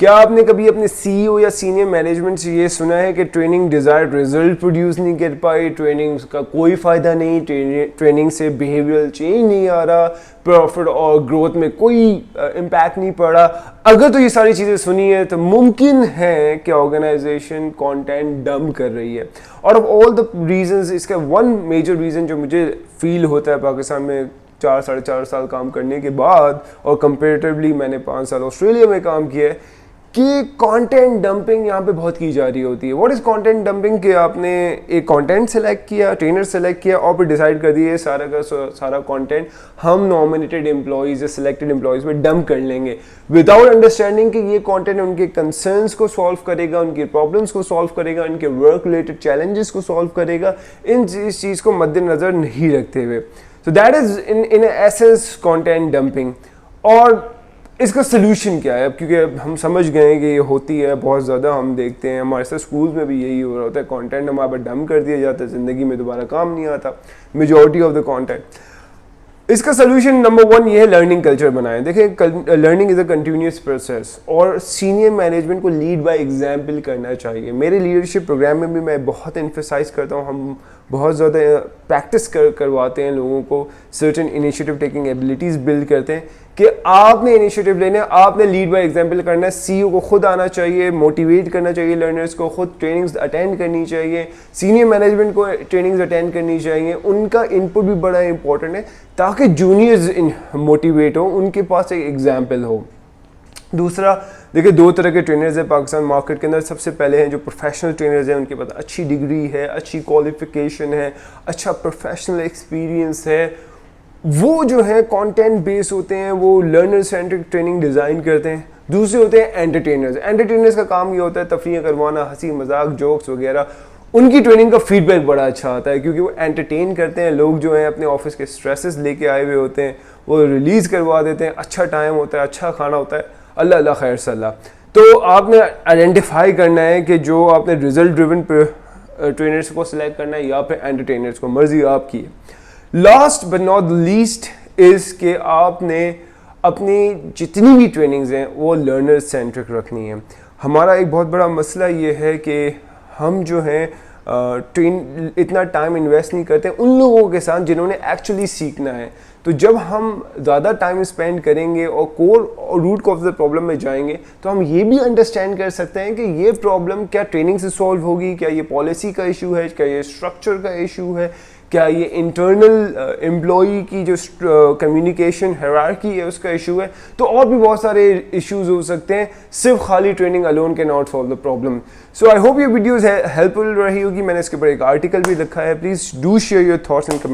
کیا آپ نے کبھی اپنے سی ای او یا سینئر مینجمنٹ سے یہ سنا ہے کہ ٹریننگ ڈیزائرڈ رزلٹ پروڈیوس نہیں کر پائی, ٹریننگ کا کوئی فائدہ نہیں, ٹریننگ سے بیہیویئرل چینج نہیں آ رہا, پروفٹ اور گروتھ میں کوئی امپیکٹ نہیں پڑا؟ اگر تو یہ ساری چیزیں سنی ہے تو ممکن ہے کہ آرگنائزیشن کانٹینٹ ڈمپ کر رہی ہے. اور آف آل دا ریزنز, اس کا ون میجر ریزن جو مجھے فیل ہوتا ہے پاکستان میں 4-4.5 سال کام کرنے کے بعد, اور کمپیریٹیولی میں نے 5 سال آسٹریلیا میں کام کیا ہے, کہ کانٹینٹ ڈمپنگ یہاں پہ بہت کی جا رہی ہوتی ہے. What is content dumping? کہ آپ نے ایک کانٹینٹ سلیکٹ کیا, ٹرینر سلیکٹ کیا, اور پھر ڈیسائیڈ کر دیے سارا کا سارا کانٹینٹ ہم نامینیٹڈ امپلائیز یا سلیکٹڈ امپلائیز میں ڈمپ کر لیں گے, وداؤٹ انڈرسٹینڈنگ کہ یہ کانٹینٹ ان کے کنسرنس کو سالو کرے گا, ان کی پرابلمس کو سالو کرے گا, ان کے ورک ریلیٹڈ چیلنجز کو سالو کرے گا, اس چیز کو مد نظر نہیں رکھتے ہوئے. So that is in essence content dumping. اور اس کا سلوشن کیا ہے؟ کیونکہ ہم سمجھ گئے ہیں کہ یہ ہوتی ہے بہت زیادہ, ہم دیکھتے ہیں ہمارے ساتھ اسکولز میں بھی یہی ہو رہا ہوتا ہے, کانٹینٹ ہمارے پر ڈمپ کر دیا جاتا ہے, زندگی میں دوبارہ کام نہیں آتا میجورٹی آف دا کانٹینٹ. اس کا سلوشن نمبر 1 یہ ہے, لرننگ کلچر بنائیں. دیکھیں learning is a continuous process, اور سینئر مینجمنٹ کو لیڈ بائی ایگزامپل کرنا چاہیے. میرے لیڈرشپ پروگرام میں بھی میں بہت انفیسائز کرتا ہوں, ہم بہت زیادہ پریکٹس کرواتے ہیں لوگوں کو, certain initiative taking abilities build کرتے ہیں کہ آپ نے انیشیٹو لینا ہے, آپ نے لیڈ بائی ایگزامپل کرنا ہے. سی او کو خود آنا چاہیے, موٹیویٹ کرنا چاہیے لرنرس کو, خود ٹریننگز اٹینڈ کرنی چاہیے, سینئر مینجمنٹ کو ٹریننگز اٹینڈ کرنی چاہیے. ان کا انپٹ بھی بڑا امپورٹنٹ ہے تاکہ جونیئرز موٹیویٹ ہوں, ان کے پاس ایک ایگزامپل ہو. دوسرا دیکھیں 2 طرح کے ٹرینرز ہیں پاکستان مارکیٹ کے اندر. سب سے پہلے ہیں جو پروفیشنل ٹرینرز ہیں, ان کے پاس اچھی ڈگری ہے, اچھی کوالیفیکیشن ہے, اچھا پروفیشنل ایکسپیرینس ہے. وہ جو ہے کانٹینٹ بیس ہوتے ہیں, وہ لرنر سینٹرک ٹریننگ ڈیزائن کرتے ہیں. دوسرے ہوتے ہیں انٹرٹینرز. انٹرٹینرز کا کام یہ ہوتا ہے تفریح کروانا, ہنسی مذاق, جوکس وغیرہ. ان کی ٹریننگ کا فیڈ بیک بڑا اچھا آتا ہے کیونکہ وہ انٹرٹین کرتے ہیں. لوگ جو ہیں اپنے آفس کے اسٹریسز لے کے آئے ہوئے ہوتے ہیں, وہ ریلیز کروا دیتے ہیں. اچھا ٹائم ہوتا ہے, اچھا کھانا ہوتا ہے, اللہ اللہ خیر صلی. تو آپ نے آئیڈینٹیفائی کرنا ہے کہ جو آپ نے ریزلٹ ڈریون ٹرینرز کو سلیکٹ کرنا ہے یا پھر انٹرٹینرز کو, مرضی آپ کی ہے. لاسٹ بٹ ناٹ لیسٹ از کہ آپ نے اپنی جتنی بھی ٹریننگز ہیں وہ لرنر سینٹرک رکھنی ہے. ہمارا ایک بہت بڑا مسئلہ یہ ہے کہ ہم جو ہیں اتنا ٹائم انویسٹ نہیں کرتے ان لوگوں کے ساتھ جنہوں نے ایکچولی سیکھنا ہے. تو جب ہم زیادہ ٹائم اسپینڈ کریں گے اور کور اور روٹ کاز دا پرابلم میں جائیں گے تو ہم یہ بھی انڈرسٹینڈ کر سکتے ہیں کہ یہ پرابلم کیا ٹریننگ سے سالو ہوگی, کیا یہ پالیسی کا ایشو ہے, کیا یہ اسٹرکچر کا ایشو ہے, کیا یہ انٹرنل امپلائی کی جو کمیونیکیشن ہیرارکی ہے اس کا ایشو ہے. تو اور بھی بہت سارے ایشوز ہو سکتے ہیں, صرف خالی ٹریننگ الون کے not solve the problem. So I hope یہ ویڈیوز ہیلپ فل رہی ہوگی. میں نے اس کے اوپر ایک آرٹیکل بھی لکھا ہے, please do share your thoughts and comment.